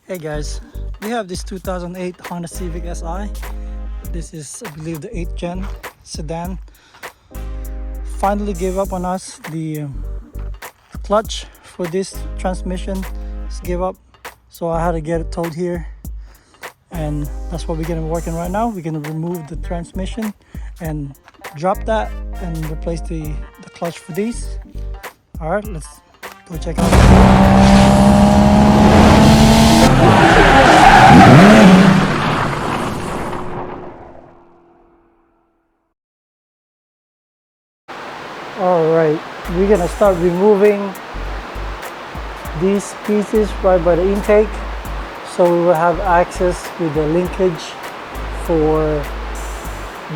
Hey guys, we have this 2008 Honda Civic Si. This is, I believe, the 8th gen sedan. Finally gave up on us. The clutch for this transmission is gave up, so I had to get it towed here, and that's what we're gonna be working right now. We're gonna remove the transmission and drop that and replace the clutch for these. All right, let's go check out. All right, we're gonna start removing these pieces right by the intake, so we will have access with the linkage for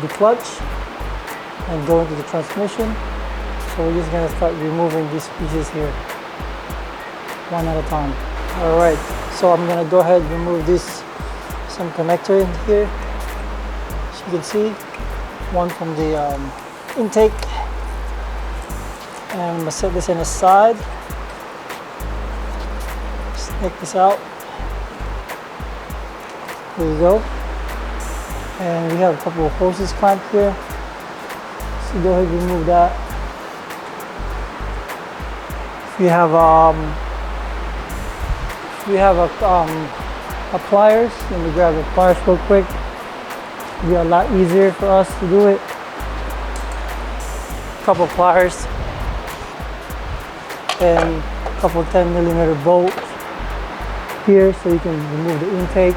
the clutch and go into the transmission. So we're just gonna start removing these pieces here one at a time. All right, so I'm gonna go ahead and remove some connector in here. As you can see, one from the intake. And I'm gonna set this in the side. Snake this out. There you go. And we have a couple of hoses clamped here. So go ahead and remove that. If you have a pliers, let me grab the pliers real quick. It'll be a lot easier for us to do it. A couple of pliers. And a couple 10mm bolts here so you can remove the intake.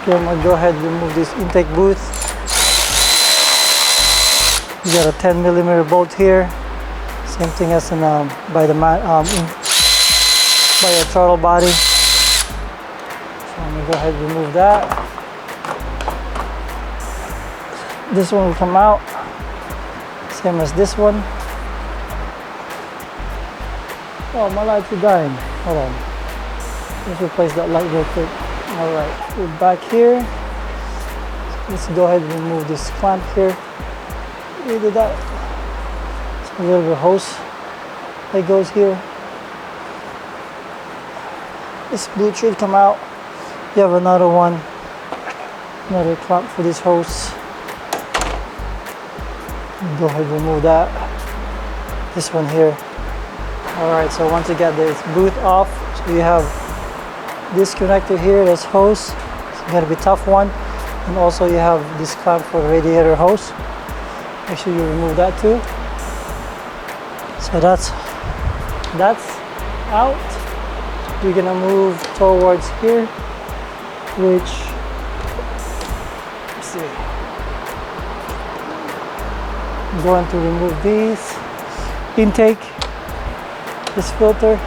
Okay, I'm gonna go ahead and remove this intake booth. You got a 10mm bolt here, same thing as in by your throttle body. So I'm gonna go ahead and remove that. This one will come out, same as this one. Oh, my lights are dying. Hold on. Let's replace that light real quick. All right, we're back here. Let's go ahead and remove this clamp here. We did that. It's a little bit of hose that goes here. This boot should come out. You have another one, another clamp for this hose. Go ahead and remove that. This one here. Alright, so once you get this boot off, so you have this connector here, that's hose. It's gonna be a tough one. And also you have this clamp for radiator hose. Make sure you remove that too. So that's out. We're gonna move towards here, which, let's see. I'm going to remove these intake. This filter, a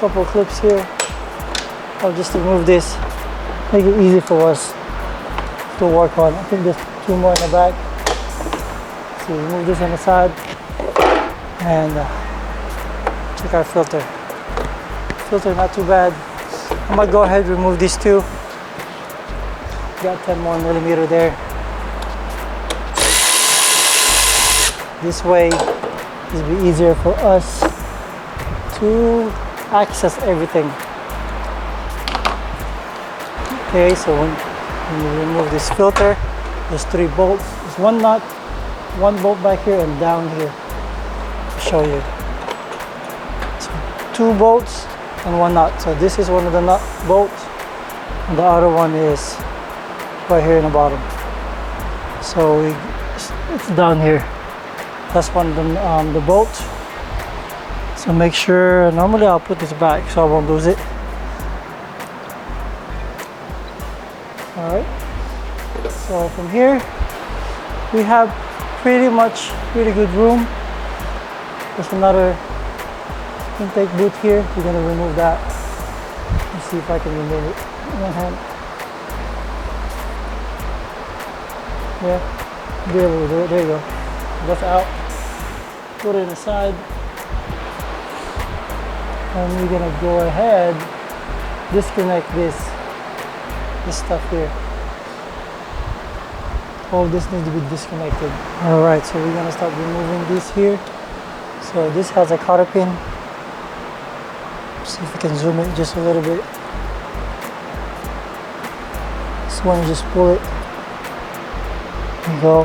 couple of clips here. I'll just remove this, make it easy for us to work on. I think there's two more in the back. So remove this on the side and check our filter. Filter not too bad. I'm gonna go ahead and remove these two. Got 10mm there. This way it'll be easier for us to access everything. Okay, so when you remove this filter, there's 3 bolts. There's one nut, 1 bolt back here, and down here. I'll show you. So 2 bolts and 1 nut. So this is one of the nut bolts, and the other one is right here in the bottom. So it's down here. That's one of the bolts. So make sure, normally I'll put this back so I won't lose it. Alright, so from here, we have pretty good room. There's another intake boot here. We're gonna remove that. Let's see if I can remove it. One hand. Yeah, be able to do it. There you go. That's out. Put it aside, and we're gonna go ahead, disconnect this stuff here. All this needs to be disconnected. All right, so we're gonna start removing this here. So this has a cotter pin See if we can zoom it just a little bit. This one, you just pull it. There you go.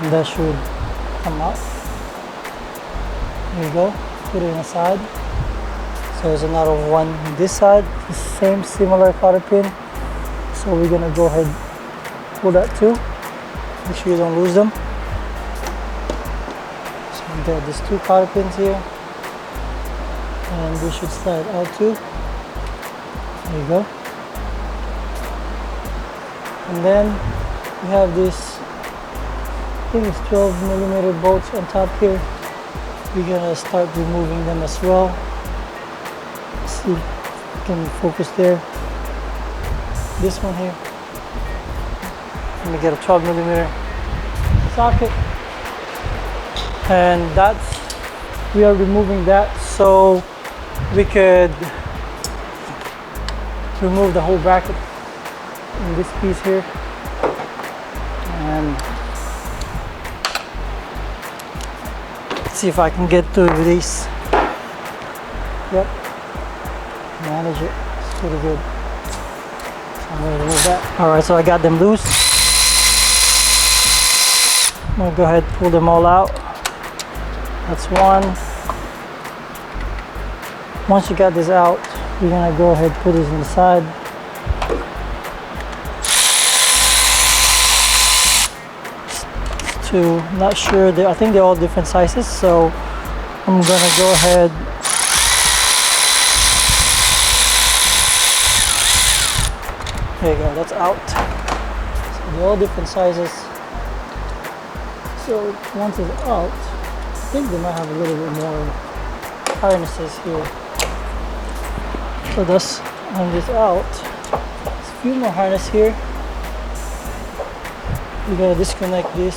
And that should come out. There you go. Put it inside. So there's another one on this side. The same similar cotter pin. So we're gonna go ahead and pull that too. Make sure you don't lose them. So we got these 2 cotter pins here. And they should slide out too. There you go. And then we have this, I think it's 12mm bolts on top here. We're gonna start removing them as well. Let's see if we can focus there. This one here. Let me get a 12mm socket. And we are removing that so we could remove the whole bracket in this piece here. And let's see if I can get to these. Yep, manage it. It's pretty good. So I'm gonna remove that. All right, so I got them loose. I'm gonna go ahead and pull them all out. That's one. Once you got this out, you're gonna go ahead and put this inside. Two, not sure. I think they're all different sizes, so I'm gonna go ahead. There you go, that's out. So they're all different sizes. So once it's out, I think they might have a little bit more harnesses here. So that's on this out. There's a few more harness here. We're gonna disconnect this.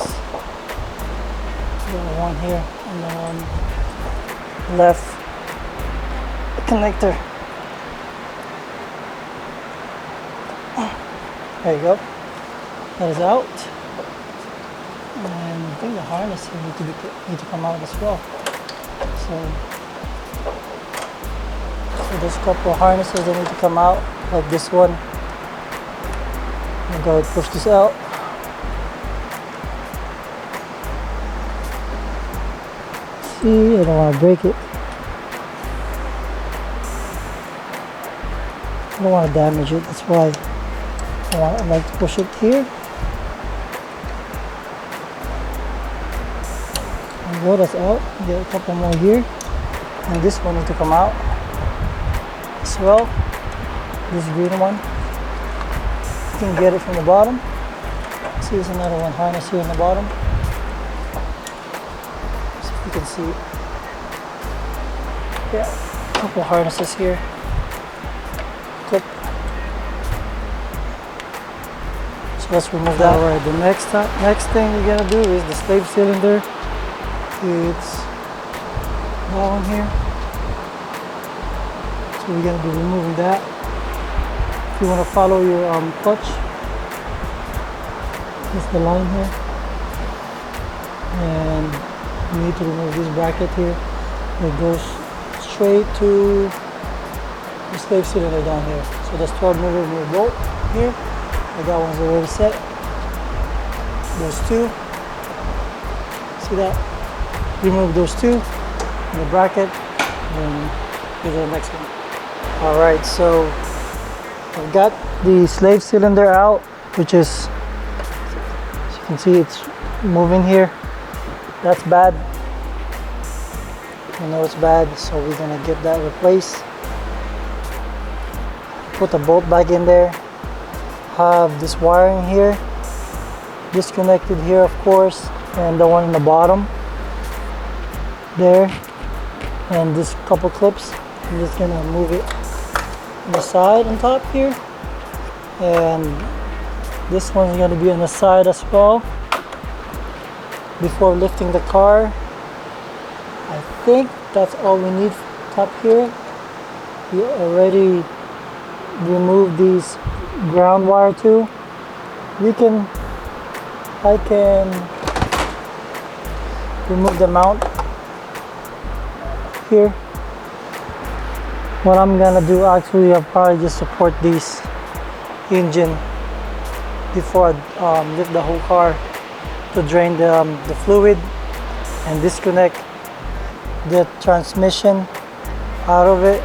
Got one here and then one left connector. There you go. That is out. And I think the harness here need to come out as well. So there's a couple of harnesses that need to come out, like this one. I'll go ahead and push this out. See, I don't want to break it. I don't want to damage it, that's why I like to push it here. And go, that's out. Get a couple more here. And this one needs to come out as well. This green one. You can get it from the bottom. See, there's another one harness here in the bottom. So you can see, yeah, a couple harnesses here. Clip. So let's remove that. All right, the next thing we're gonna do is the slave cylinder. It's that one here. So we're gonna be removing that. If you want to follow your clutch, this is the line here, and you need to remove this bracket here. It goes straight to the slave cylinder down here. So that's 12mm bolt here. That one's already set. Those two. See that? Remove those two in the bracket, and go to the next one. All right, so I've got the slave cylinder out, which is, as you can see, it's moving here. That's bad. I know it's bad, so we're gonna get that replaced. Put the bolt back in there. Have this wiring here disconnected here, of course, and the one in the bottom there, and this couple clips. I'm just gonna move it on the side on top here, and this one's gonna be on the side as well. Before lifting the car, I think that's all we need top here. We already removed these ground wire too. I can remove the mount here. what I'm gonna do actually, I'll probably just support this engine before I lift the whole car to drain the fluid and disconnect the transmission out of it.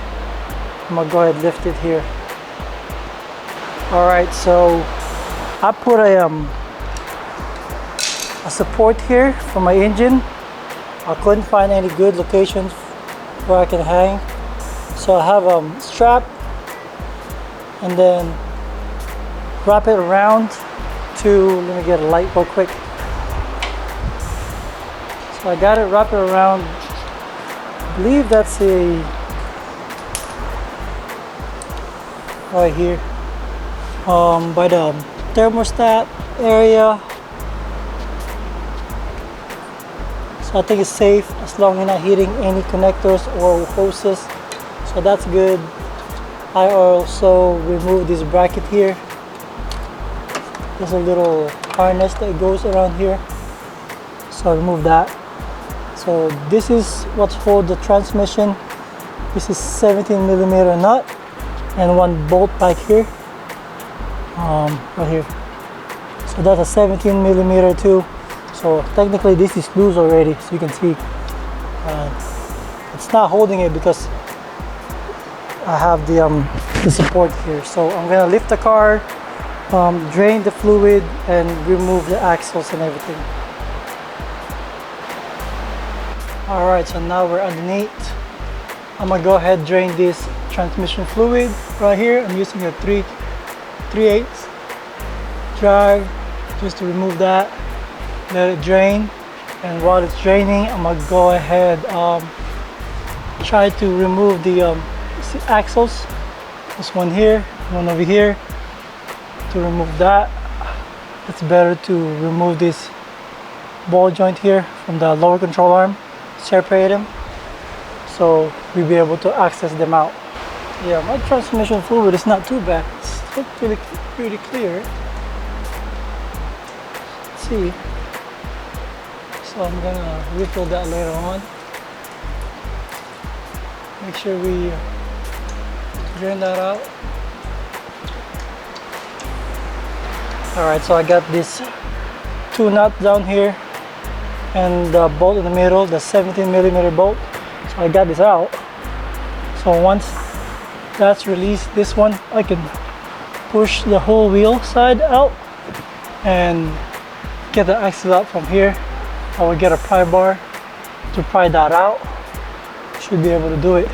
I'm gonna go ahead and lift it here. All right, so I put a support here for my engine. I couldn't find any good locations where I can hang, so I have a strap and then wrap it around to, let me get a light real quick. So I got it wrapped around, I believe that's a right here by the thermostat area. So I think it's safe as long as you're not hitting any connectors or hoses, so that's good. I also removed this bracket here. There's a little harness that goes around here, so I removed that. So this is what's holds the transmission. This is 17mm nut and one bolt back here, right here. So that's a 17mm too. So technically this is loose already, so you can see it's not holding it because I have the support here. So I'm gonna lift the car, drain the fluid and remove the axles and everything. All right, so now we're underneath. I'm gonna go ahead and drain this transmission fluid right here. I'm using a 3/8 drag just to remove that. Let it drain, and while it's draining, I'm gonna go ahead try to remove the axles. This one here, one over here. To remove that, it's better to remove this ball joint here from the lower control arm, separate them, so we'll be able to access them out. Yeah, my transmission fluid is not too bad. It's pretty clear. Let's see. So I'm gonna refill that later on. Make sure we drain that out. All right, so I got this 2 nuts down here and the bolt in the middle, the 17mm bolt. So I got this out. So once that's released, this one, I can push the whole wheel side out and get the axle out from here. I will get a pry bar to pry that out. Should be able to do it.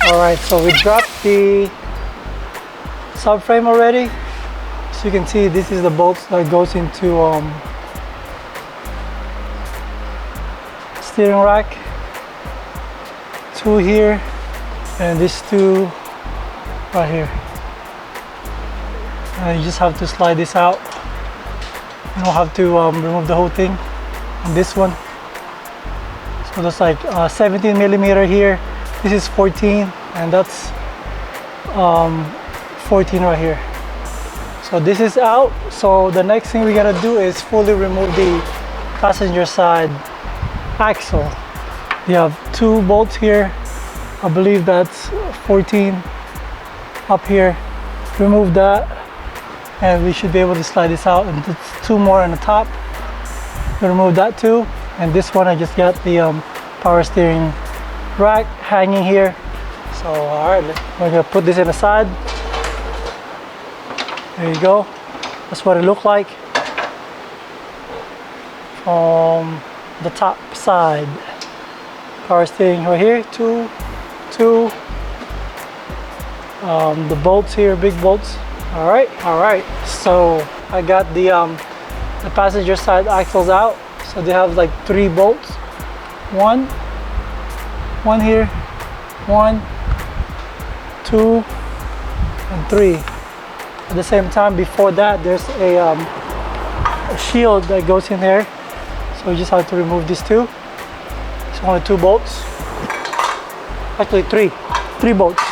Alright, so we dropped the subframe already. So you can see this is the bolts that goes into steering rack. 2 here and these 2 right here. And you just have to slide this out. You don't have to remove the whole thing on this one. So there's like 17mm here. This is 14 and that's 14 right here. So this is out. So the next thing we gotta do is fully remove the passenger side axle. You have 2 bolts here. I believe that's 14 up here. Remove that and we should be able to slide this out, and 2 more on the top. Remove that too, and this one I just got the power steering rack hanging here. So all right, we're gonna put this in the side. There you go. That's what it looked like from the top side. Power steering right here, two. The bolts here, big bolts. All right. So I got the passenger side axles out. So they have like 3 bolts. One here, 1, 2, and 3. At the same time, before that, there's a shield that goes in there. So you just have to remove these two. It's only 2 bolts. Actually 3 bolts.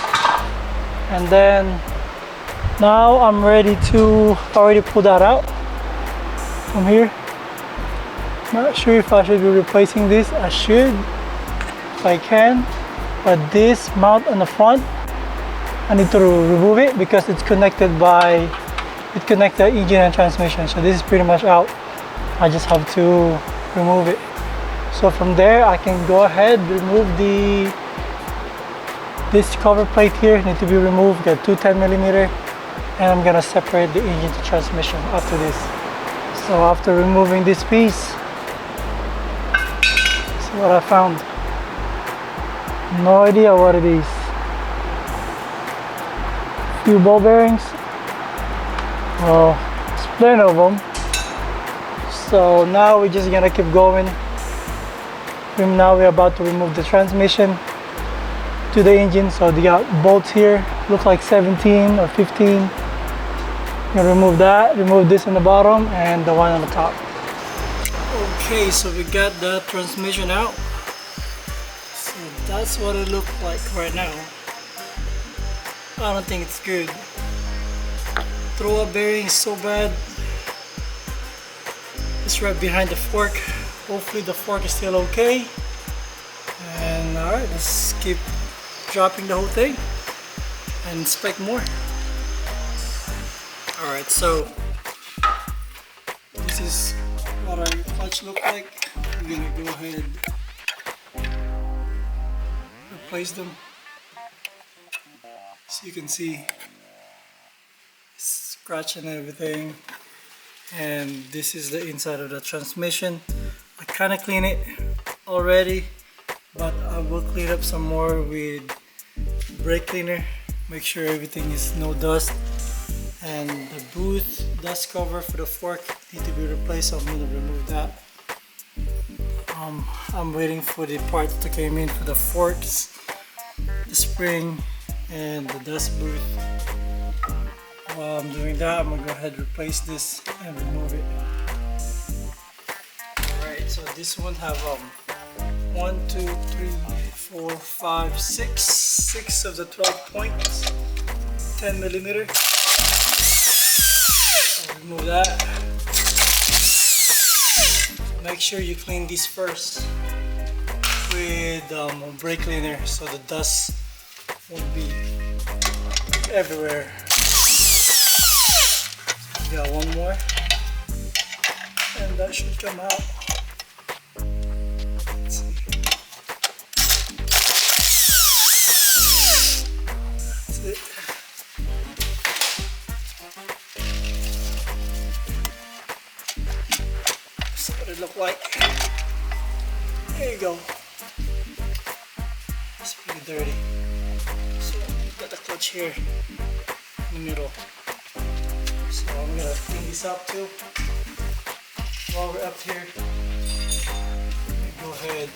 And then now I'm ready to already pull that out from here. Not sure if I should be replacing this. I should, if I can. But this mount on the front, I need to remove it because it's connected by, it connects the engine and transmission. So this is pretty much out. I just have to remove it. So from there, I can go ahead, remove this cover plate here, need to be removed, got 2 10mm, and I'm gonna separate the engine to transmission after this. So after removing this piece, see what I found. No idea what it is. Few ball bearings. Well, there's plenty of them. So now we're just gonna keep going. And now we're about to remove the transmission to the engine. So they got bolts here, look like 17 or 15. You can remove that, remove this on the bottom and the one on the top. Okay, so we got the transmission out. So that's what it looks like right now. I don't think it's good. Throw-up bearing is so bad. It's right behind the fork. Hopefully the fork is still okay. And alright, let's keep dropping the whole thing and inspect more. Alright, so this is what our clutch looks like. We're gonna go ahead and replace them. So you can see scratch and everything. And this is the inside of the transmission. I kind of clean it already, but I will clean up some more with brake cleaner. Make sure everything is no dust. And the boot dust cover for the fork need to be replaced, so I'm going to remove that. I'm waiting for the parts to come in for the forks, the spring, and the dust boot. While I'm doing that, I'm gonna go ahead and replace this and remove it. Alright, so this one have 1, 2, 3, 4, 5, 6 of the 12 points, 10mm. So remove that. Make sure you clean these first with brake cleaner so the dust won't be everywhere. Got one more, and that should come out. Let's see. That's it. That's what it looked like. There you go. It's pretty dirty. So got the clutch here in the middle. So I'm gonna clean this up too. While we're up here, go ahead,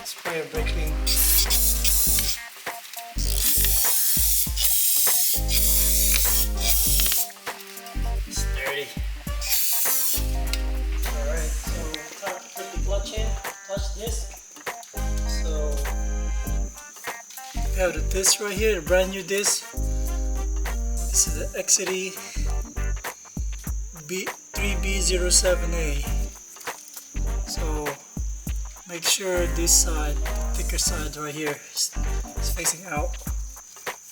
spray a brake clean. It's dirty. Alright, so time to put the clutch in, clutch disc. So we have the disc right here, the brand new disc. This is the XCD 3B07A. So make sure this side, the thicker side right here, is facing out.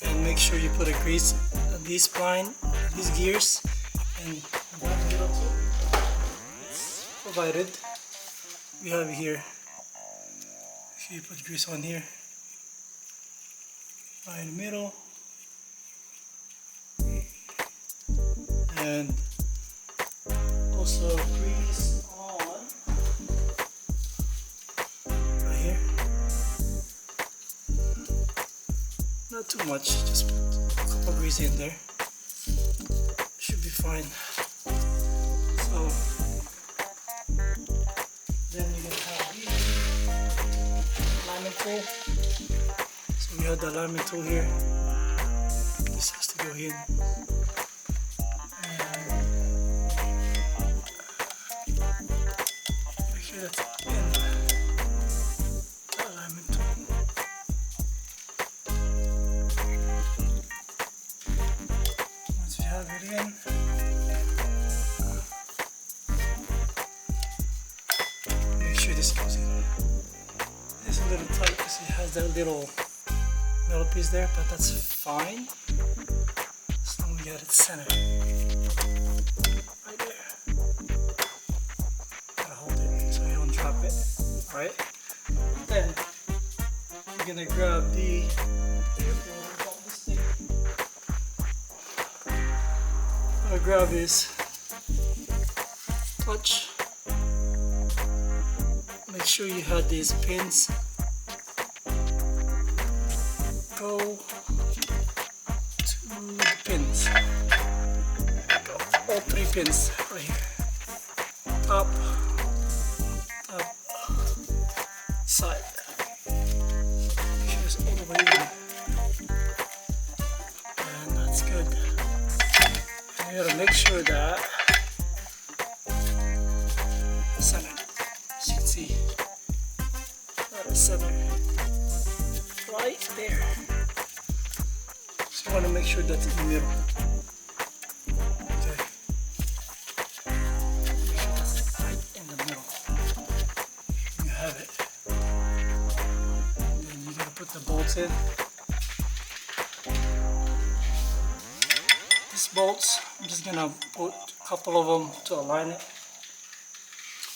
And make sure you put a grease on this spline, these gears, and that middle too. It's provided. We have it here. If you put grease on here, right in the middle. And also grease on right here. Not too much, just put a couple grease in there. Should be fine. So then you can have the alignment tool. So we have the alignment tool here. to go in. And make sure that's in the alignment tool. Once you have it in, make sure this goes in. It's a little tight because it has that little metal piece there, but that's fine as long as you get it centered. Right there. Gotta hold it so you don't drop it. Alright? Then you're gonna grab the I'm gonna grab this clutch. Make sure you have these pins. Go to the pins. Go. All 3 pins right here. Top, side. Make sure it's all the way in. And that's good. And you gotta make sure that center. As you can see, that is center. Right there. So you want to make sure that's in the middle. Okay. Make sure that's right in the middle. You have it. And then you're going to put the bolts in. These bolts, I'm just going to put a couple of them to align it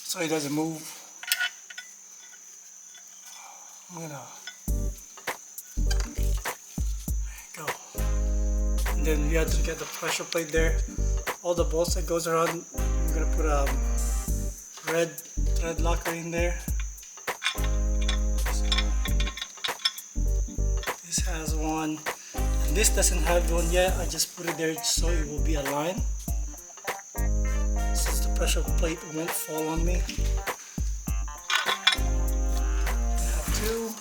so it doesn't move. I'm going to go. And then you have to get the pressure plate there. All the bolts that goes around, I'm gonna put a red thread locker in there. So this has one, and this doesn't have one yet. I just put it there so it will be aligned, since the pressure plate won't fall on me. I have 2.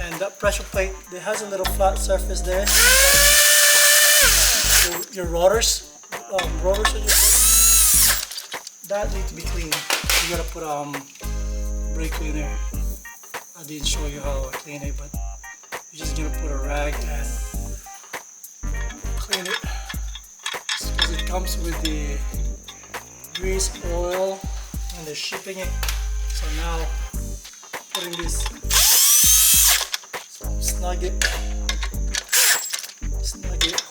And that pressure plate, it has a little flat surface there. Your rotors on your that need to be clean. You gotta put brake cleaner. I didn't show you how I clean it, but you're just gonna put a rag and clean it. Because it comes with the grease, oil, and they're shipping it. So now putting this. Snug it, snug it,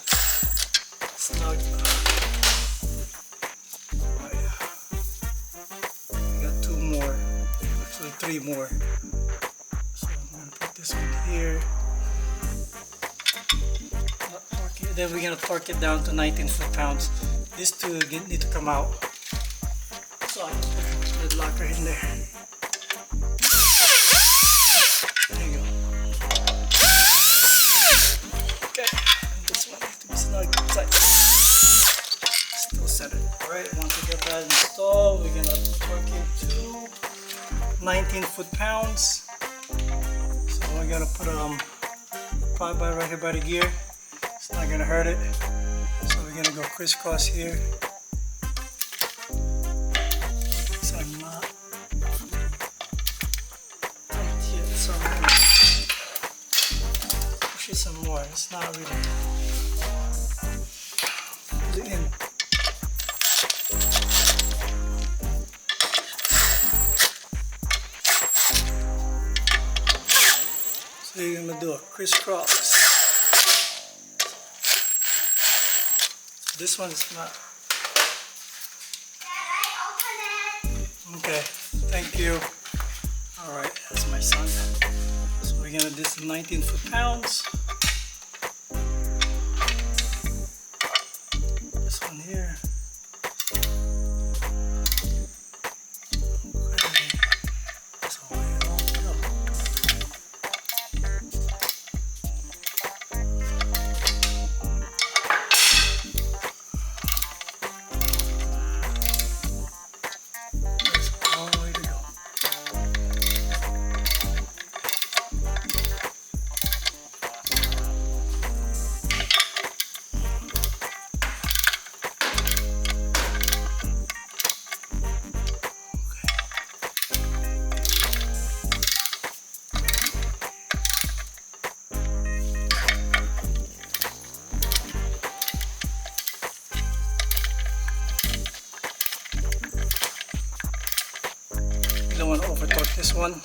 snug. Oh yeah. We got 2 more, actually 3 more. So I'm gonna put this one here. Then we're gonna torque it down to 19 foot-pounds. These 2 need to come out. So I just put the locker in there. Alright, once we get that installed, we're gonna torque it to 19 foot-pounds. So we're gonna put pry-bar right here by the gear. It's not gonna hurt it. So we're gonna go crisscross here. So I'm not tight yet, so I'm gonna push it some more. It's not really in. So you're gonna do a crisscross. So this one is not. Okay, thank you. Alright, that's my son. So we're gonna do this 19 foot-pounds. This one here. over torque this one.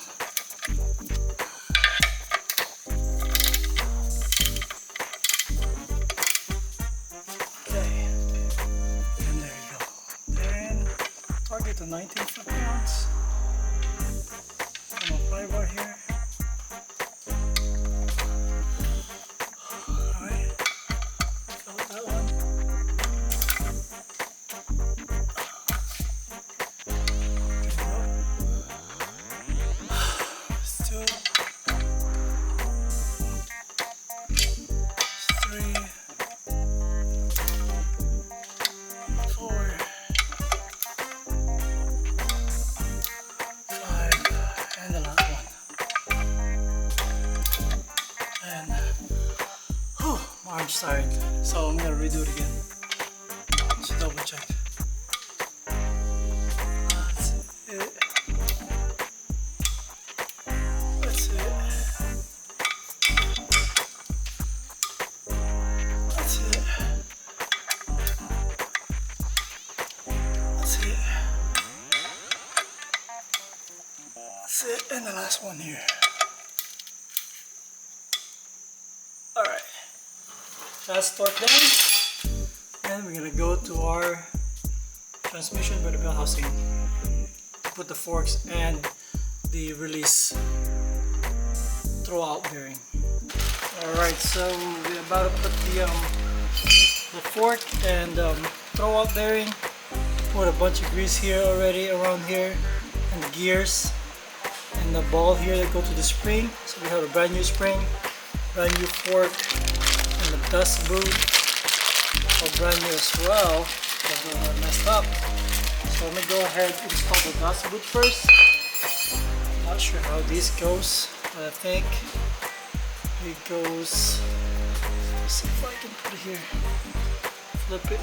Okay, and there you go. Then target to 19 foot-pounds. I'm apply bar here. Alright, fill that one. Arm's tired, so I'm gonna redo it again. Let's double check. That's it. That's it. That's it. That's it. That's it. And the last one here. Alright. That's torque down, and we're gonna go to our transmission by the bell housing. Put the forks and the release throwout bearing. Alright, so we're about to put the fork and throwout bearing. Put a bunch of grease here already around here, and the gears and the ball here that go to the spring. So we have a brand new spring, brand new fork, and the dust boot are brand new as well, because they're messed up. So let me go ahead and install the dust boot first. Not sure how this goes, but I think it goes. Let's see if I can put it here. Flip it.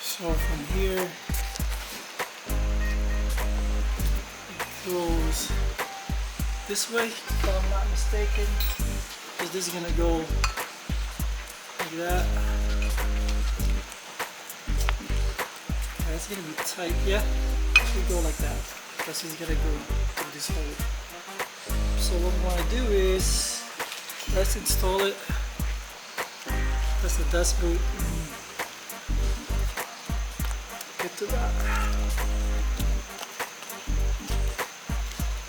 So from here it goes this way, if I'm not mistaken, because this is gonna go like that. Yeah, it's gonna be tight. Yeah, it should go like that, because it's gonna go through this hole. So what we want to do is, let's install it. That's the dust boot. Get to that.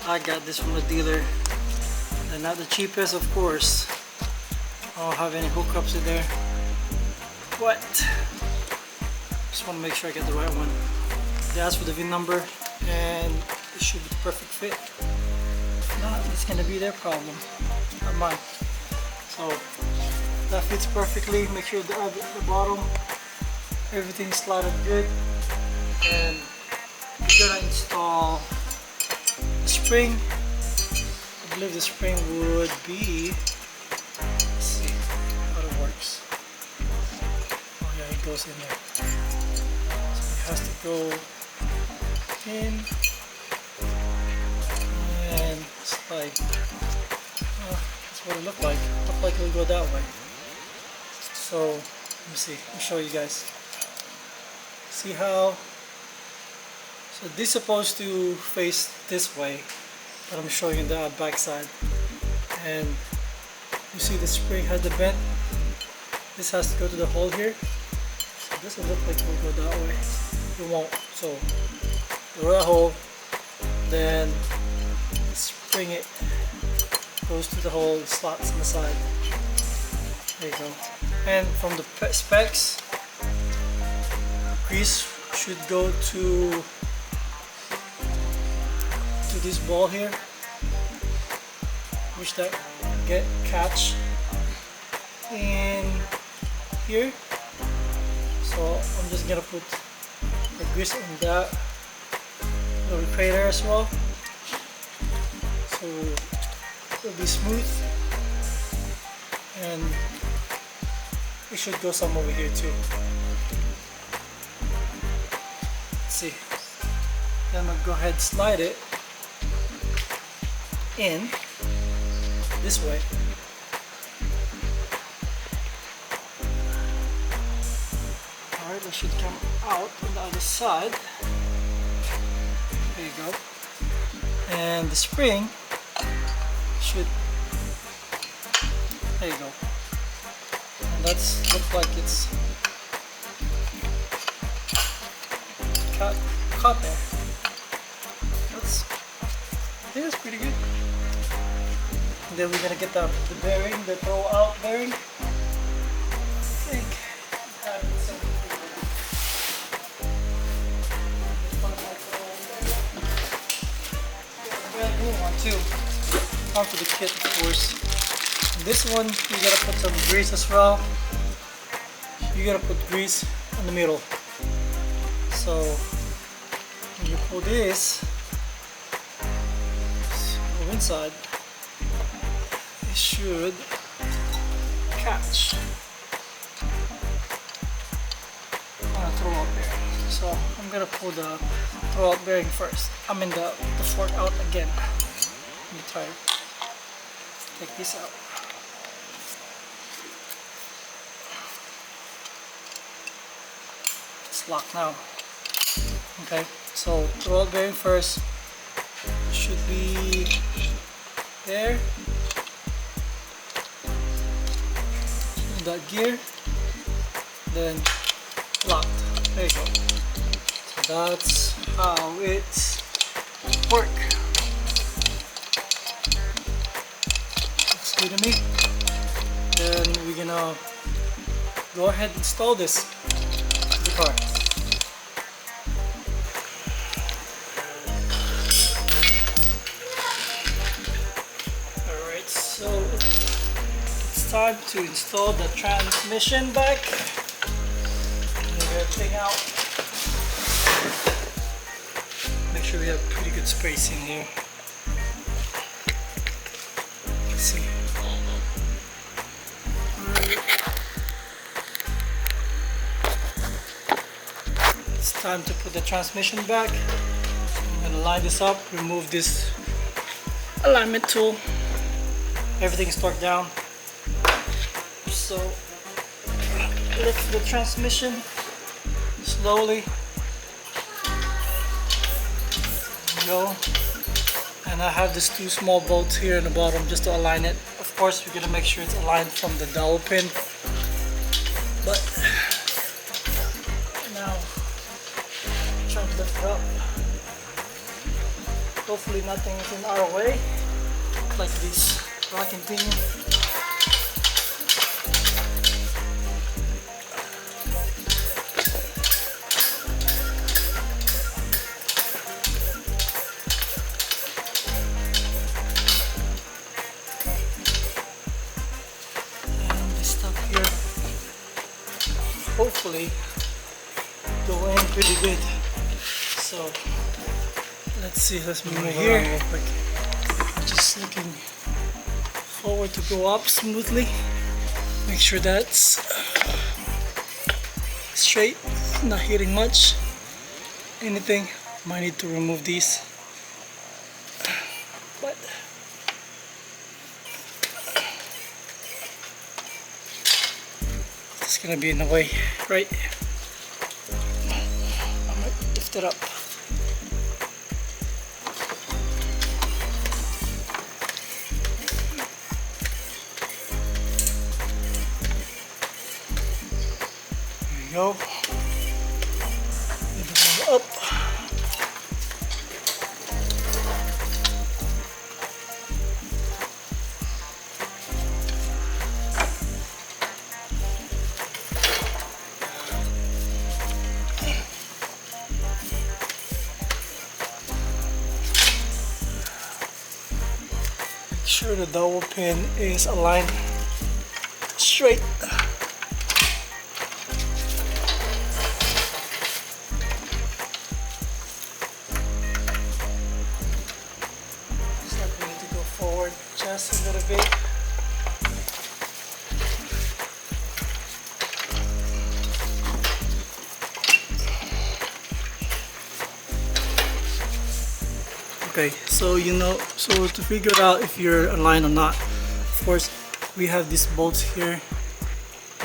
I got this from the dealer. They're not the cheapest, of course. I don't have any hookups in there. But just want to make sure I get the right one. They asked for the VIN number, and it should be the perfect fit. If not, it's gonna be their problem, not mine. So that fits perfectly. Make sure the bottom, everything's slotted good, and we're gonna install the spring. I believe the spring would be, let's see how it works. Oh yeah, it goes in there. So it has to go in and slide. That's what it looked like. It looked like it would go that way. So let me see. Let me show you guys. See how? So this is supposed to face this way, but I'm showing you the back side. And you see the spring has the bend. This has to go to the hole here. So this will look like it will go that way. It won't. So drill a hole, then spring it, goes to the hole, slots on the side. There you go. And from the specs, grease should go to this ball here, which that catch in here. So I'm just gonna put the grease on that little crater as well, so it'll be smooth, and it should go some over here too. Let's see. Then I'll go ahead and slide it in this way. Alright, that should come out on the other side. and the spring should, there you go, and that's looks like it's caught there. I think that's pretty good. And then we're gonna get the bearing, the throw out bearing. I think I have something for that. Brand new one too. Come for the kit, of course. And this one you gotta put some grease as well. You gotta put grease in the middle. So when you pull this inside, it should catch on a throw out bearing. So I'm gonna pull the throw out bearing first. I mean the fork out again. Let me try to take this out. It's locked now. Okay, so throw out bearing first. Should be there. That gear, then locked. There you go. So that's how it's work. Looks good to me. Then we're gonna go ahead and install this to the car. So it's time to install the transmission back. Move everything out. Make sure we have pretty good spacing here. Let's see. It's time to put the transmission back. I'm going to line this up, remove this alignment tool. Everything's torqued down. So lift the transmission slowly. Go. And I have these two small bolts here in the bottom just to align it. Of course, we're gonna make sure it's aligned from the dowel pin. But now, trying to lift it up. Hopefully, nothing is in our way, like this. So I continue. And this stuff here, hopefully, go in pretty good. So let's see. Let's move here real quick. I'm just looking forward to go up smoothly. Make sure that's straight, not hitting much. Anything, might need to remove these. But it's gonna be in the way, right? I might lift it up. Go. Up. Make sure the dowel pin is aligned straight. Just a little bit. Okay, so so to figure out if you're aligned or not, of course, we have these bolts here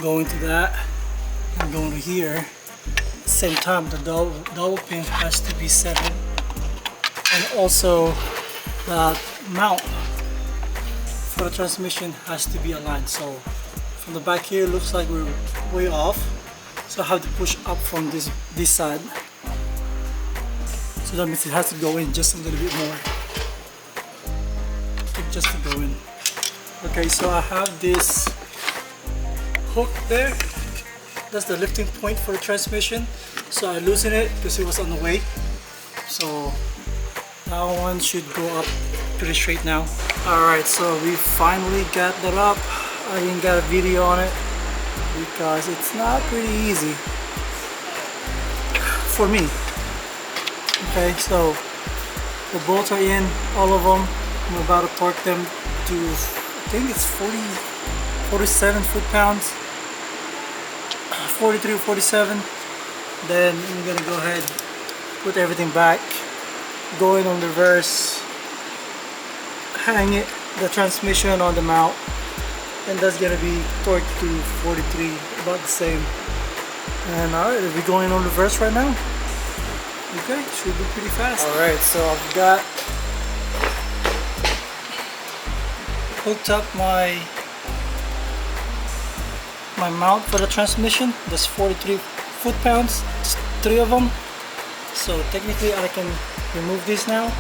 going to that and going to here. At the same time, the dowel pin has to be centered, and also the mount for the transmission has to be aligned. So from the back here, looks like we're way off. So I have to push up from this side. So that means it has to go in just a little bit more. Just to go in. Okay, so I have this hook there. That's the lifting point for the transmission. So I loosened it because it was on the way. So that one should go up pretty straight now. Alright, so we finally got that up. I didn't get a video on it because it's not pretty easy for me. Okay, so the bolts are in, all of them. I'm about to torque them to, I think it's 47 foot-pounds, 43 or 47. Then I'm gonna go ahead, put everything back, go in on reverse, hang it, the transmission on the mount, and that's gonna be torqued to 43, about the same. And alright, are we going on reverse right now? Okay, should be pretty fast. Alright, so I've got hooked up my mount for the transmission. That's 43 foot-pounds, 3 of them. So technically I can remove this now,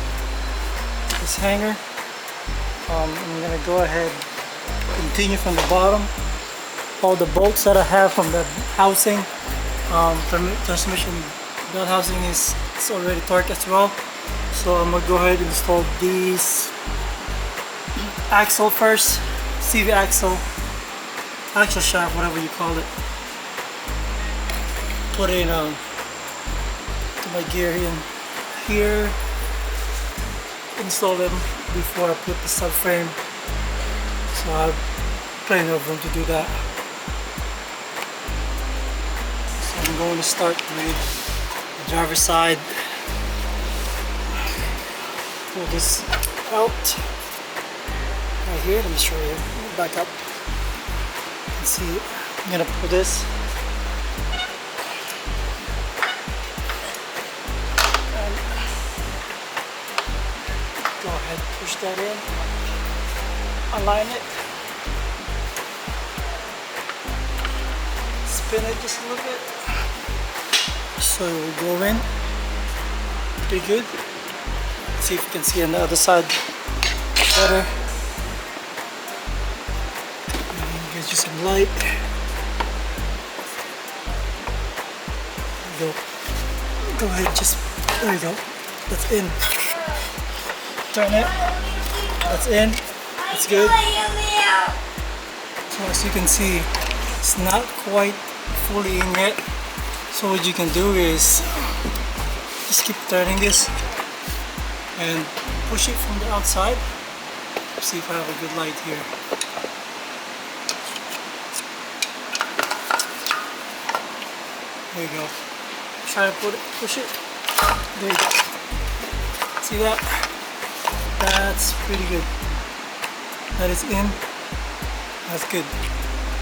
this hanger. I'm gonna go ahead, continue from the bottom. All the bolts that I have from the housing, transmission belt housing is already torqued as well. So I'm gonna go ahead and install these axle first, Civic axle shaft, whatever you call it. Put in to my gear in here, install them before I put the subframe. So I have plenty of room to do that. So I'm going to start with the driver's side. Pull this out right here. Let me show you. Back up. You can see it. I'm gonna pull this. And go ahead, push that in. Align it. Spin it just a little bit. So it will go in. Pretty good. See if you can see on the other side better. Gives you some light. There you go. Go ahead, just there you go. That's in. Turn it. That's in. It's good. So as you can see, it's not quite fully in yet. So what you can do is just keep turning this and push it from the outside. See if I have a good light here. There you go. Try to push it. There you go. See that? That's pretty good. That is in. That's good.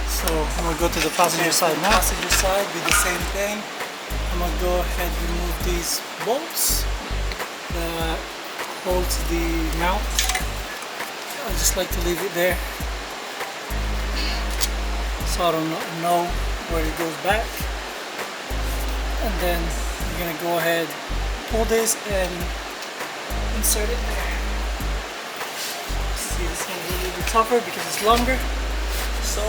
So I'm gonna go to the passenger side now. Passenger side, do the same thing. I'm gonna go ahead and remove these bolts that holds the mount. I just like to leave it there, so I don't know where it goes back. And then I'm gonna go ahead, pull this and insert it there. See, this is gonna be a little bit tougher because it's longer. So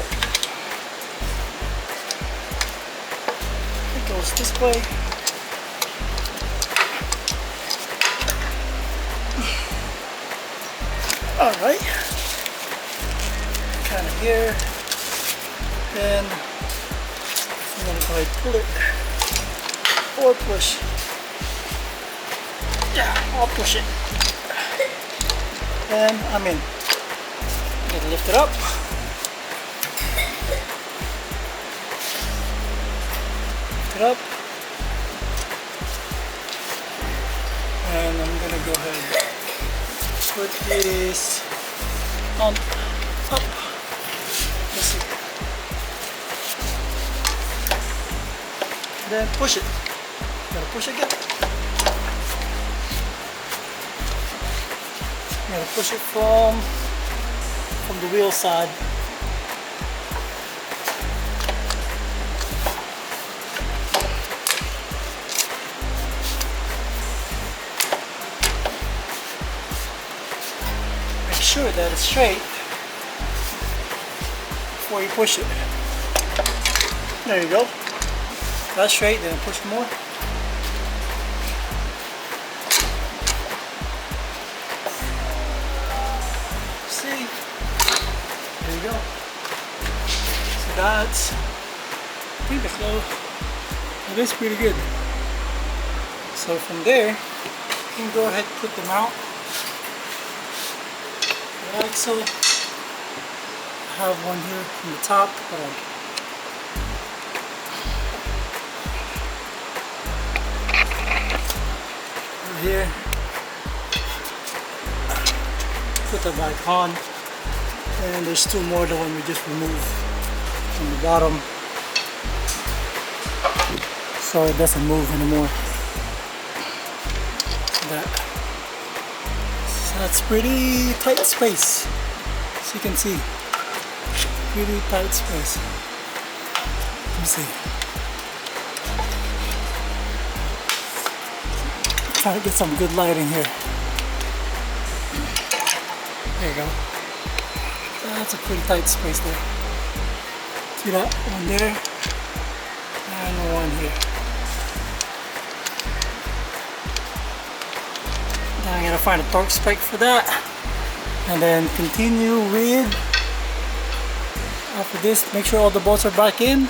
it goes this way. Alright, kind of here, then I'm going to go ahead and pull it, or push. Yeah, I'll push it. And I'm in. I'm going to lift it up. Lift it up. And I'm going to go ahead and put this on up. Let's see. Then push it. Gotta push again. I'm gonna push it from the wheel side. Make sure that it's straight before you push it. There you go. That's straight, then push more. See? There you go. So that's, I think that's low. It is pretty good. So from there, you can go ahead and put them out. The axle, I have one here from the top. Here, put that back on, and there's two more the one we just removed from the bottom, so it doesn't move anymore. So that's pretty tight space, as you can see, pretty tight space. Let me see. Try to get some good lighting here. There you go. That's a pretty tight space there. See that? One there and one here. Now I'm gonna find a torque spec for that, and then continue with, after this, make sure all the bolts are back in.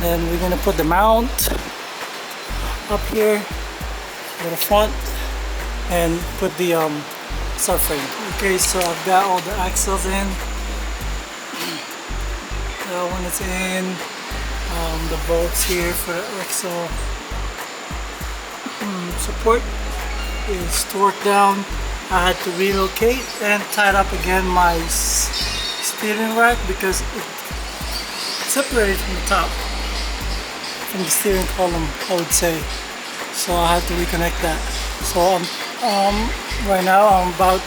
Then we're gonna put the mount up here to the front and put the subframe. Okay, so I've got all the axles in. That one is in. The bolts here for the axle support is torqued down. I had to relocate and tied up again my steering rack because it separated from the top, from the steering column, I would say. So I had to reconnect that. So right now I'm about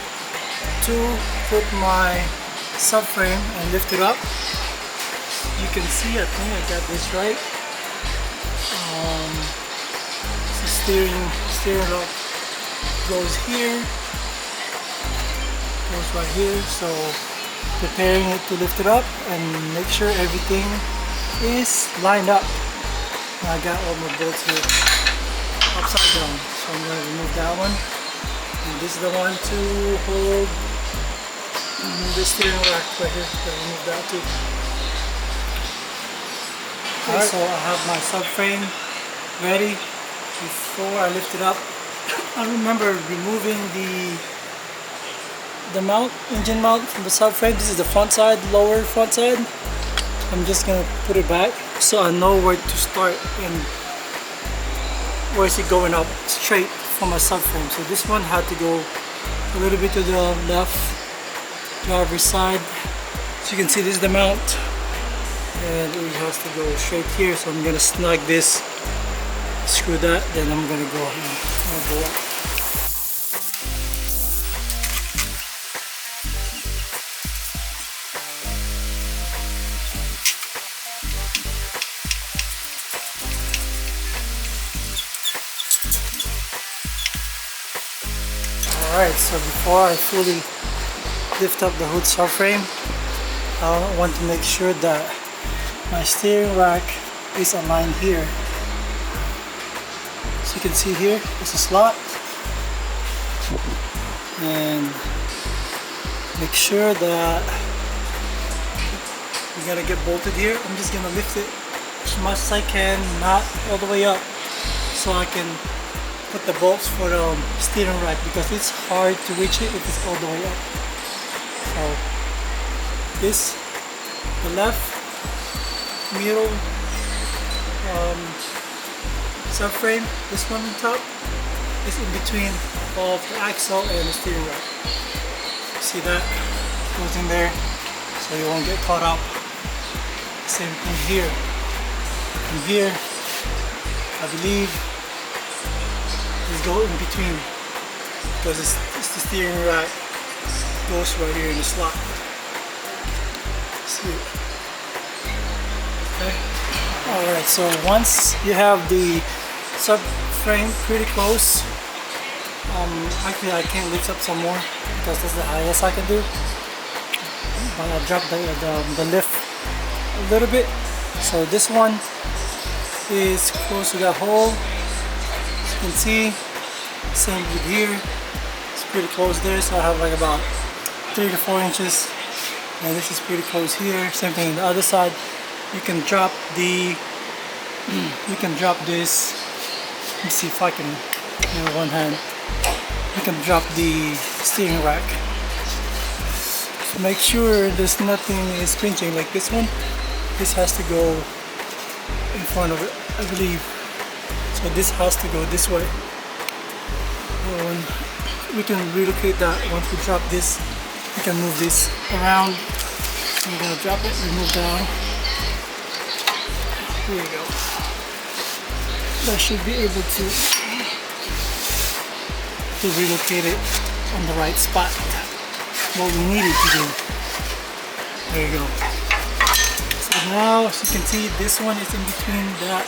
to put my subframe and lift it up. You can see, I think I got this right. The steering lock goes here, goes right here. So preparing it to lift it up and make sure everything is lined up. I got all my bolts here upside down, so I'm going to remove that one, and this is the one to hold the steering rack right here. Remove that too. Okay, so I have my subframe ready. Before I lift it up, I remember removing the mount, engine mount from the subframe. This is the front side, lower front side. I'm just going to put it back so I know where to start and where is it going up straight from my subframe. So this one had to go a little bit to the left driver's side. So you can see this is the mount, and it has to go straight here. So I'm gonna snug this, screw that, then I'm gonna go and go up. Alright, so before I fully lift up the hood subframe, I want to make sure that my steering rack is aligned here. So you can see here, there's a slot, and make sure that you gotta get bolted here. I'm just gonna lift it as much as I can, not all the way up, so I can put the bolts for the steering rack, because it's hard to reach it if it's all the way up. So this, the left middle subframe, this one on top, is in between of the axle and the steering rack. See that? Goes in there so you won't get caught up. Same thing here. And here, I believe, go in between, because it's the steering rack goes right here in the slot. See it? Okay. Alright, so once you have the subframe pretty close, actually I can lift up some more because that's the highest I can do. But I dropped the lift a little bit. So this one is close to that hole. As you can see, same with here. It's pretty close there, so I have like about 3 to 4 inches. And this is pretty close here. Same thing on the other side. You can drop the you can drop this. Let me see if I can with one hand. You can drop the steering rack. So make sure there's nothing is pinching like this one. This has to go in front of it, I believe. So this has to go this way. And we can relocate that once we drop this. We can move this around. I'm gonna drop it, remove down. Here you go. That should be able to relocate it on the right spot. What we needed to do. There you go. So now, as you can see, this one is in between that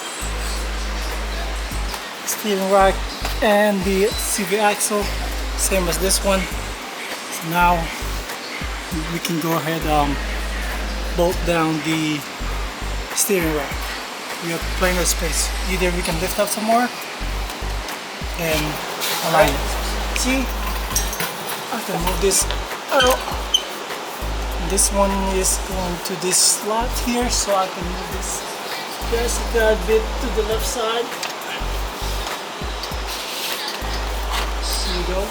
steering rack and the Civic axle, same as this one. So now we can go ahead bolt down the steering rack. We have plenty of space. Either we can lift up some more and align it. See, I can move this out. This one is going to this slot here, so I can move this just a tad bit to the left side. There you go.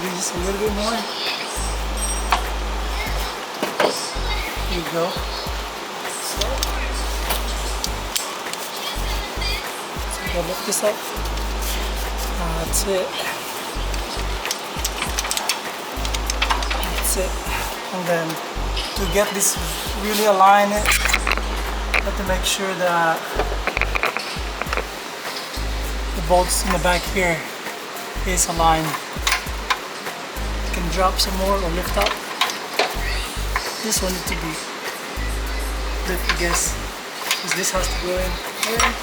Maybe just a little bit more. There you go. So I'll lift this up. That's it. That's it. And then to get this really aligned, you have to make sure that the bolts in the back here is aligned. You can drop some more or lift up. This one needs to be lift, I guess, because this has to go in here.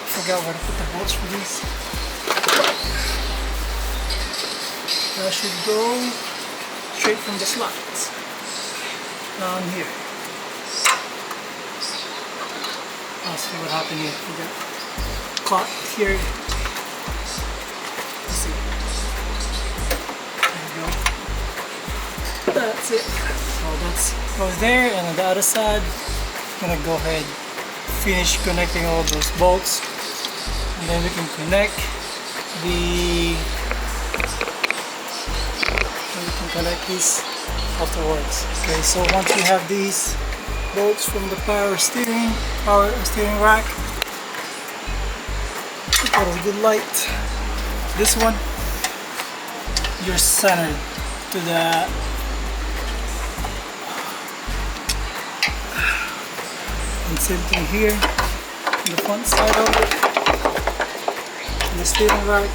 Forgot where to put the bolts for these. That should go straight from the slots down here. I'll see what happened here. We got caught here. Let's see. There you go. That's it. So that's goes there, and on the other side, I'm gonna go ahead finish connecting all those bolts, and then we can connect these afterwards. Okay, so once we have these bolts from the power steering rack, got a good light. This one, you're centered to the and same thing here on the front side of it, and the steering rack.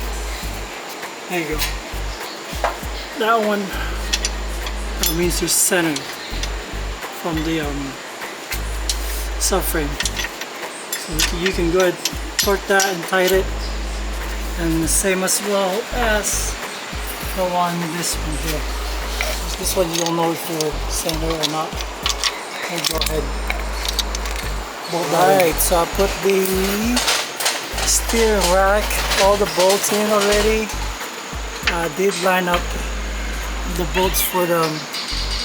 There you go. That one, that means you're centered from the subframe. So you can go ahead, torque that and tighten it, and the same as well as the one, this one here. This one you don't know if you're centered or not. We'll go ahead. Alright, so I put the steering rack, all the bolts in already. I did line up the bolts for the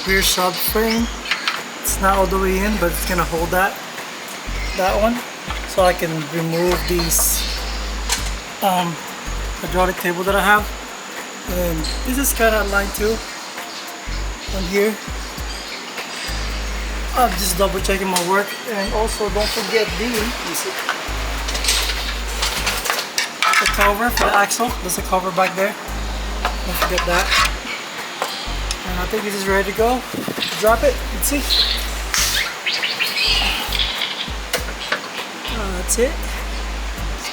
rear subframe. It's not all the way in, but it's gonna hold that one. So I can remove these hydraulic table that I have. And this is kind of aligned too on here. I'm just double checking my work, and also don't forget the cover for the axle. There's a cover back there. Don't forget that. I think this is ready to go. Drop it. Let's see. That's it.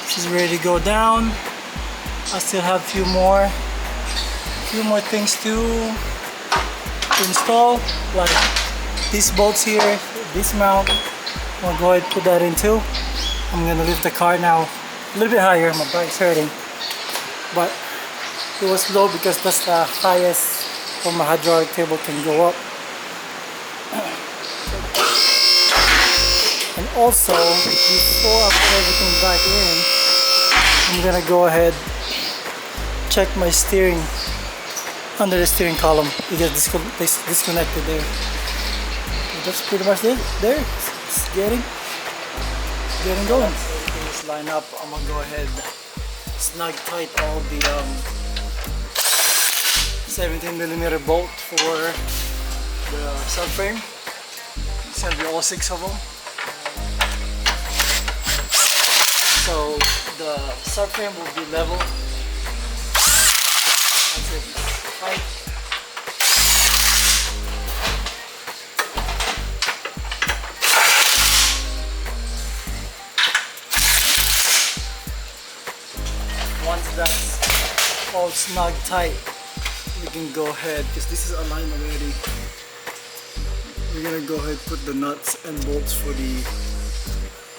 This is ready to go down. I still have a few more things to install, like these bolts here, this mount. I'll go ahead and put that in too. I'm gonna lift the car now a little bit higher. My back's hurting, but it was low because that's the highest where my hydraulic table can go up. And also, before I put everything back in, I'm gonna go ahead check my steering under the steering column. It gets disconnected there. So that's pretty much it. There, it's getting going. Everything is lined up. I'm gonna go ahead snug tight all the 17mm bolt for the subframe. It's gonna be all 6 of them. So the subframe will be level. That's it. Tight. Once that's all snug tight, we can go ahead, because this is aligned already. We're gonna go ahead and put the nuts and bolts for the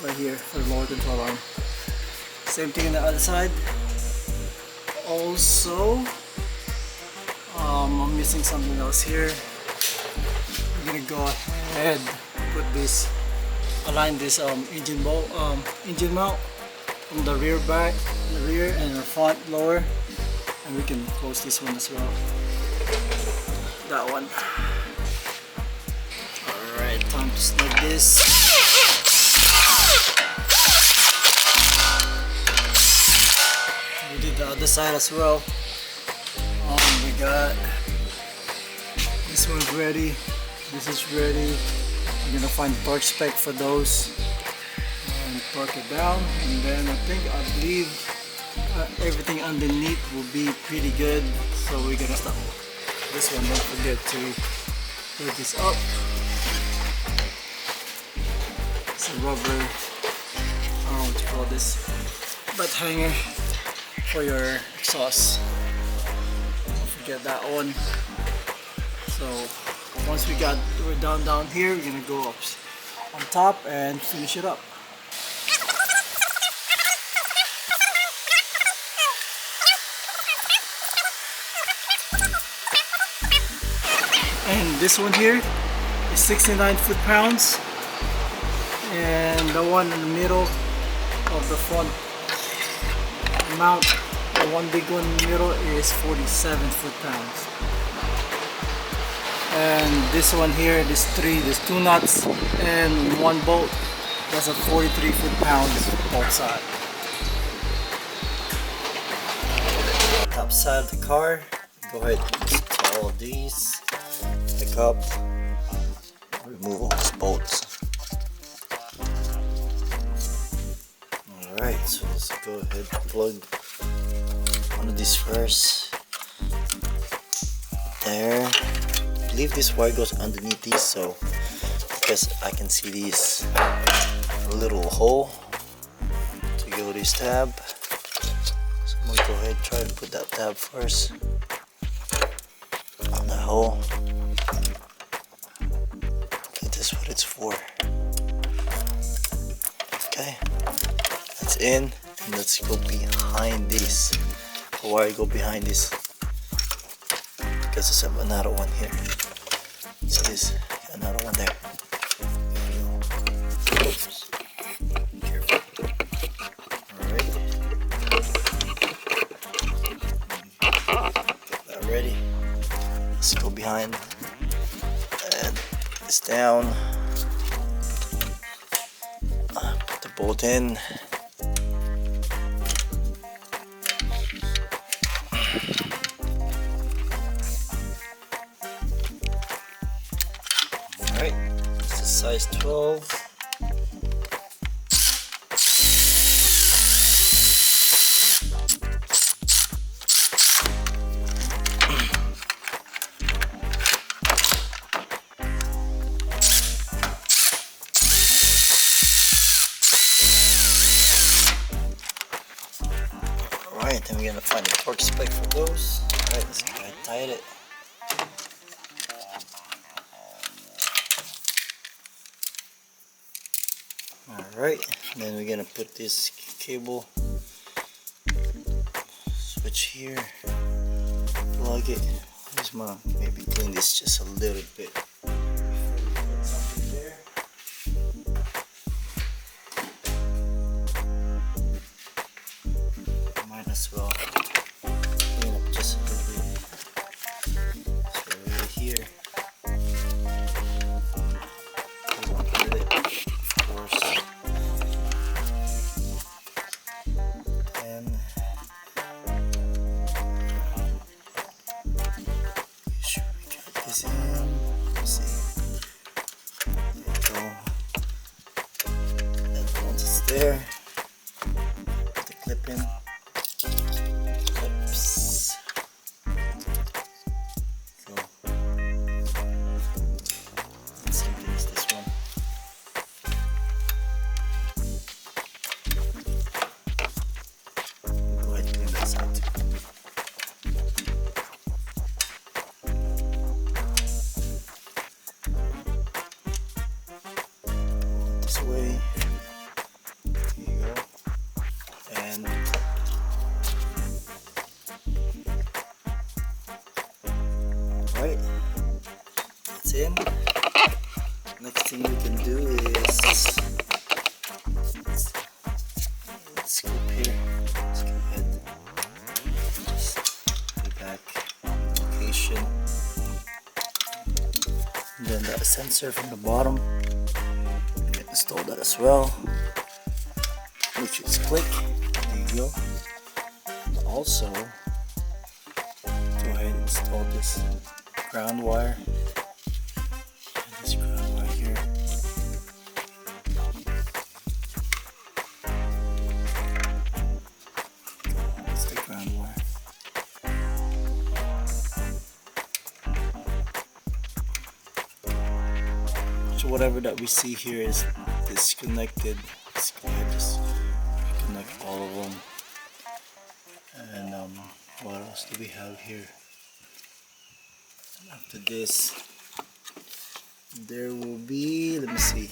right here for the lower control arm. Same thing on the other side. Also, I'm missing something else here. We're gonna go ahead put this, align this engine mount from the rear back, the rear and the front lower, and we can close this one as well. That one. All right, time to snug this. We did the other side as well. We got this one's ready. This is ready. We're gonna find the torque spec for those and torque it down. And then I believe everything underneath will be pretty good. So we're gonna stop this one. Don't forget to put this up. It's a rubber, I don't know what you call this, butt hanger for your exhaust. Don't forget that one. So once we're down here, we're gonna go up on top and finish it up. And this one here is 69 foot-pounds, and the one in the middle of the front mount, the one big one in the middle, is 47 foot-pounds. And this one here, there's 2 nuts and 1 bolt. That's a 43 foot-pounds both sides. Top side of the car, go ahead and install these. Pick up, remove all these bolts. Alright, so let's go ahead and plug one of these first. There. I believe this wire goes underneath these, so because I can see these little hole to go this tab. So I'm gonna go ahead and try to put that tab first on the hole. Okay, that's what it's for. Okay, that's in, and let's go behind this. The wire go behind this because there's another one here. See this? Another one there. Oops. Careful. Alright. Get that ready. Let's go behind. And it's down. Put the bolt in. Alright, this is size 12. then we're gonna find the torque spec for those. Alright, let's go ahead and tighten it. Alright, then we're gonna put this cable switch here, plug it. Just wanna maybe clean this just a little bit before we put something there. Might as well clean up just a little bit. So right here, we won't put it, of course. And make sure we got this in. Let's see. There we go. And once it's there, put the clip in. Clips. Go. And same thing as this one. Go ahead and clean that side too. This way. Here you go. And alright, that's in. Next thing we can do is let's scoop here. Let's go ahead. Just put back location. And then that sensor from the bottom. Install that as well. Which is click. There you go. And also, go ahead and install this ground wire. And this ground wire here. That's the ground wire. So whatever that we see here is disconnected. Let's go ahead and just connect all of them. And what else do we have here? After this, there will be, let me see.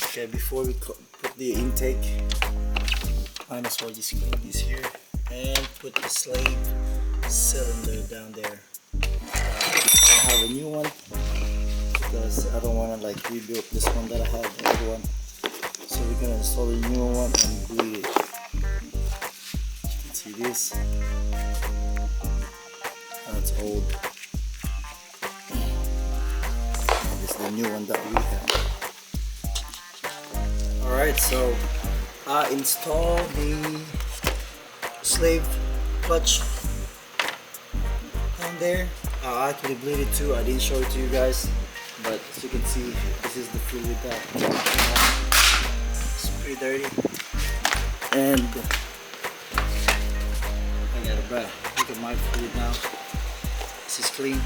Okay, before we put the intake, might as well just clean this here and put the slave cylinder down there. I have a new one because I don't want to like rebuild this one that I have, the other one. So we're gonna install a new one and bleed it. You can see this. That's old. This is the new one that we have. Alright, so I installed the slave clutch down there. I actually bleed it too. I didn't show it to you guys, but as you can see, this is the fluid that it's pretty dirty. And I got a bad look at my fluid now. This is clean.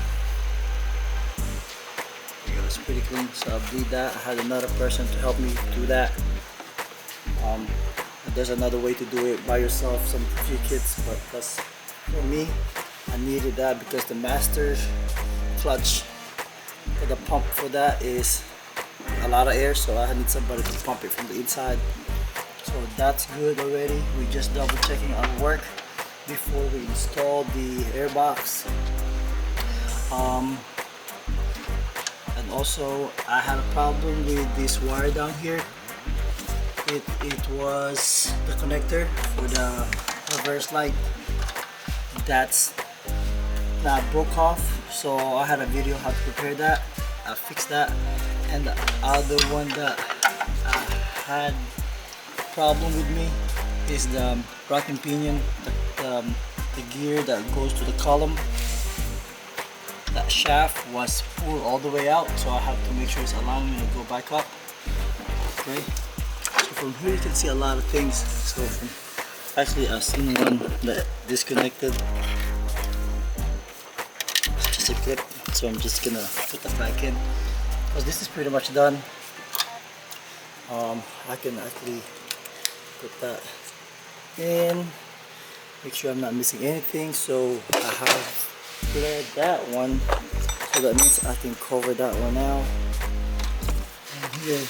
There you go, it's pretty clean. So I'll bleed that. I had another person to help me do that. There's another way to do it by yourself, some few kits, but that's for me. I needed that because the master clutch for the pump for that is a lot of air, so I need somebody to pump it from the inside. So that's good already. We just double checking our work before we install the air box. And also I had a problem with this wire down here. It was the connector for the reverse light that broke off, so I had a video how to repair that. I fixed that. And the other one that had problem with me is the rocking pinion, the gear that goes to the column. That shaft was pulled all the way out, so I have to make sure it's allowing me to go back up. Okay, so from here you can see a lot of things. So from, actually I've seen one that disconnected. It's just a clip, so I'm just gonna put that back in because this is pretty much done. I can actually put that in. make sure I'm not missing anything. So I have cleared that one, so that means I can cover that one now. And here,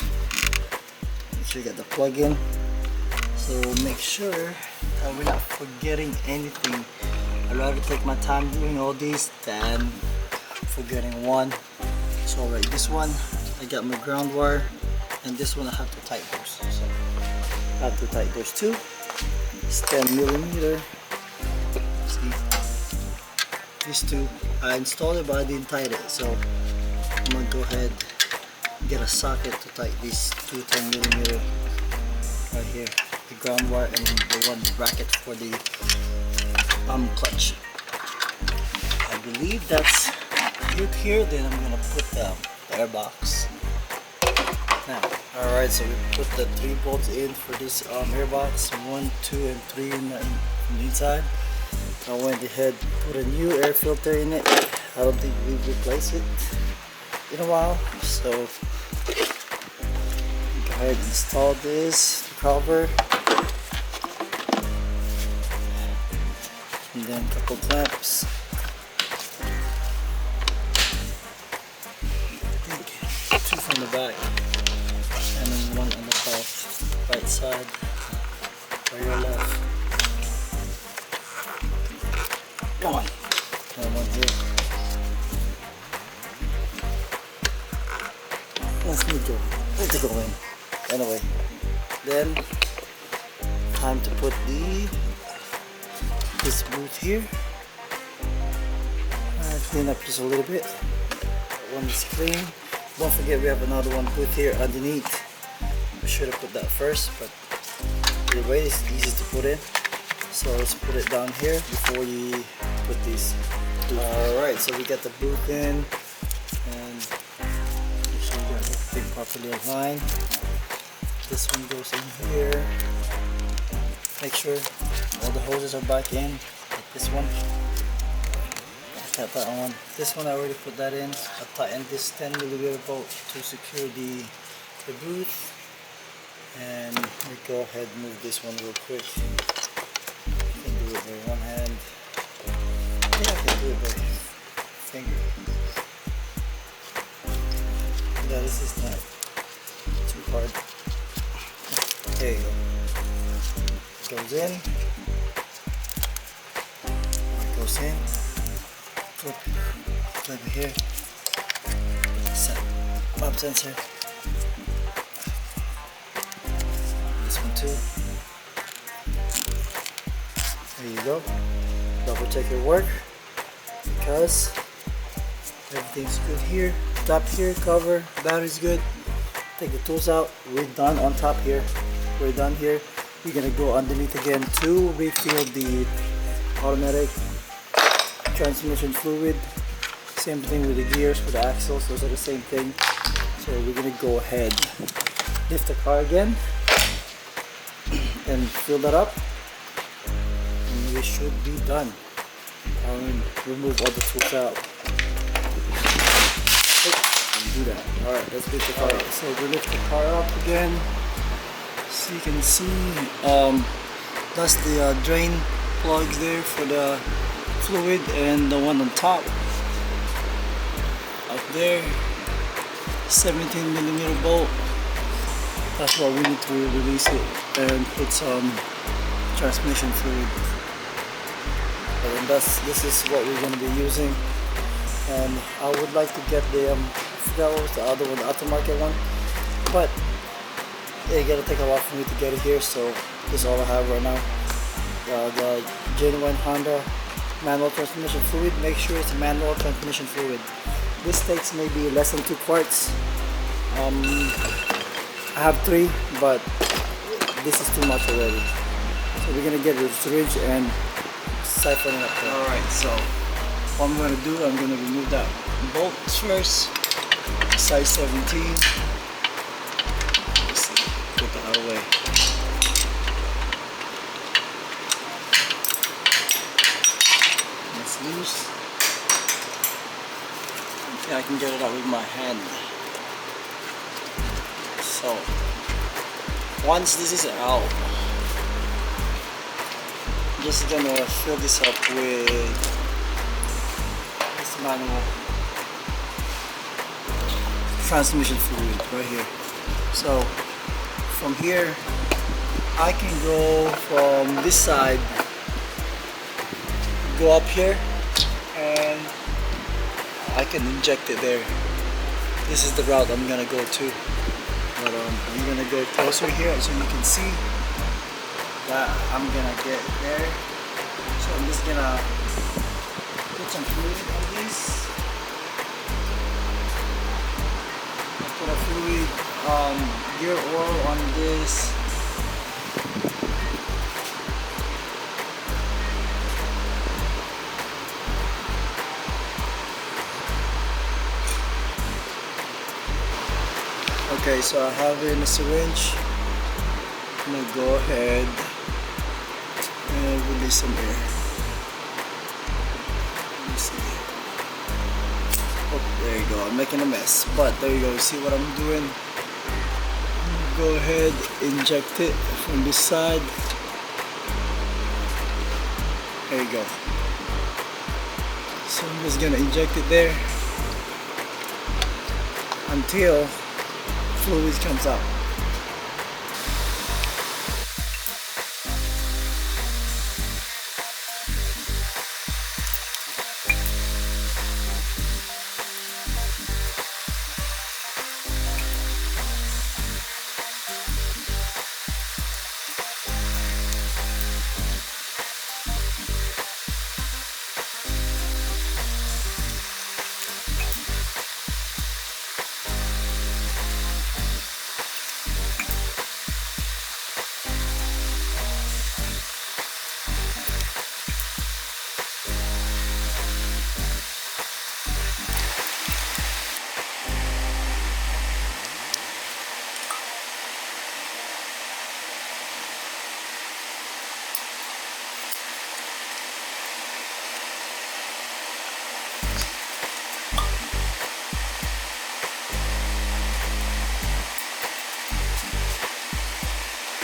make sure you get the plug in. So make sure that we're not forgetting anything. I'd rather take my time doing all these than forgetting one. So like this one, I got my ground wire, and this one I have to tighten those. So I have to tighten those too. It's 10mm. See, these two, I installed it but I didn't tighten it. So I'm gonna go ahead and get a socket to tighten these two 10mm right here. The ground wire and the one, the bracket for the clutch. I believe that's it here. Then I'm gonna put the air box now. Alright, so we put the 3 bolts in for this air box, 1, 2, and 3 in the inside. I went ahead, put a new air filter in it. I don't think we've replaced it in a while, so go ahead and install this cover, and then a couple clamps. I think 2 from the back, and then 1 on the right side or your left. Come on. And 1 here. Let's need to go in. Anyway, then time to put this boot here. Clean up just a little bit. That one is clean. Don't forget we have another one boot here underneath. We should have put that first, but either way it's easy to put in. So let's put it down here before you put these. Alright, so we got the boot in, and make sure you got everything properly aligned. This one goes in here. Make sure all the hoses are back in, like this one. I got that one. This one I already put that in. I tightened this 10mm bolt to secure the boot. And we go ahead and move this one real quick. You can do it by one hand. Yeah, I can do it by finger. Yeah, this is not too hard. There you go. Goes in. It goes in. Flip it here. Set bump sensor. This one too. There you go. Double check your work, because everything's good here. Top here, cover, battery's good. Take the tools out. We're done on top here. We're done here. We're gonna go underneath again to refill the automatic transmission fluid. Same thing with the gears for the axles, those are the same thing. So we're gonna go ahead, lift the car again and fill that up, and we should be done. Remove all the tools out and do that. Alright, let's lift the car up. So we lift the car up again. So you can see that's the drain plugs there for the fluid, and the one on top up there, 17mm bolt. That's what we need to release it and put some transmission fluid. And this is what we're going to be using. And I would like to get the I forgot what was the other one, the aftermarket one, but it's gonna take a while for me to get it here, so this is all I have right now. The genuine Honda manual transmission fluid. Make sure it's a manual transmission fluid. This takes maybe less than 2 quarts. I have 3, but this is too much already. So we're gonna get a syringe and siphon it up there. Alright, so what I'm gonna do, I'm gonna remove that bolt first, size 17. Let's see, put that out of the way. It's loose. Yeah, I can get it out with my hand. So once this is out, just gonna fill this up with this manual transmission fluid right here. So from here I can go from this side, go up here, and I can inject it there. This is the route I'm gonna go to, but I'm gonna go closer here so you can see that I'm gonna get there. So I'm just gonna put some fluid on this. I put a fluid gear oil on this. Okay, so I have it in a syringe. I'm gonna go ahead and release some air. Let me see. Oh, there you go. I'm making a mess, but there you go. See what I'm doing? I'm gonna go ahead, inject it from this side. There you go. So I'm just gonna inject it there until fluid comes out.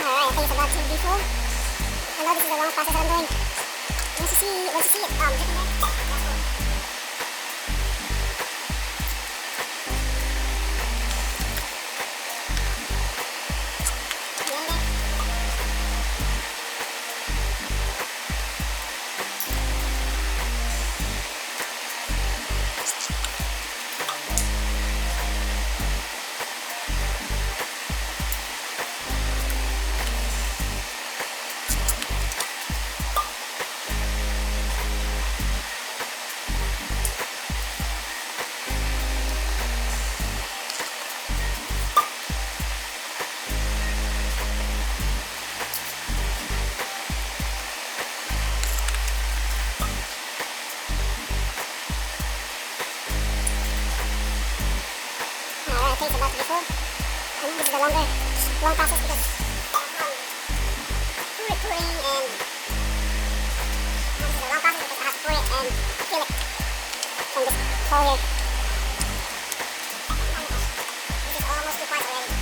I think it's about 2 before. I know this is a long process that I'm doing. Once you see it, dripping there, that's cool. About to before. I know this is a long process because fluid pouring, and this is a long process because I have to pour it and fill it from this hole here. This is almost 2 parts already.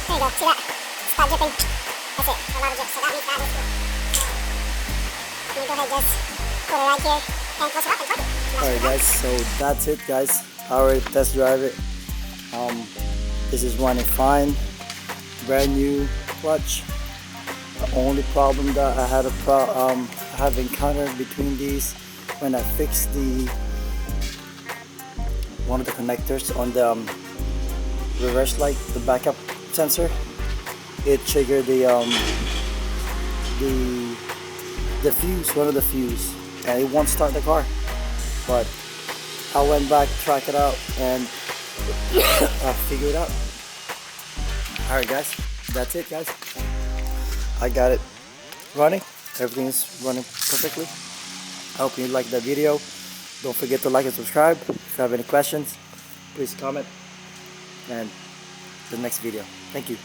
There you go, see that? Start dripping. That's it, a lot of drip, so that means that is good. Let me go ahead and just put it right here. Alright guys, so that's it guys. I already test drive it. This is running fine. Brand new clutch. The only problem that I had have encountered between these, when I fixed the one of the connectors on the reverse light, the backup sensor, it triggered the fuse, one of the fuse, and it won't start the car. But I went back, track it out, and I figured it out. Alright guys, that's it guys. I got it running. Everything is running perfectly. I hope you liked that video. Don't forget to like and subscribe. If you have any questions, please comment. And the next video. Thank you.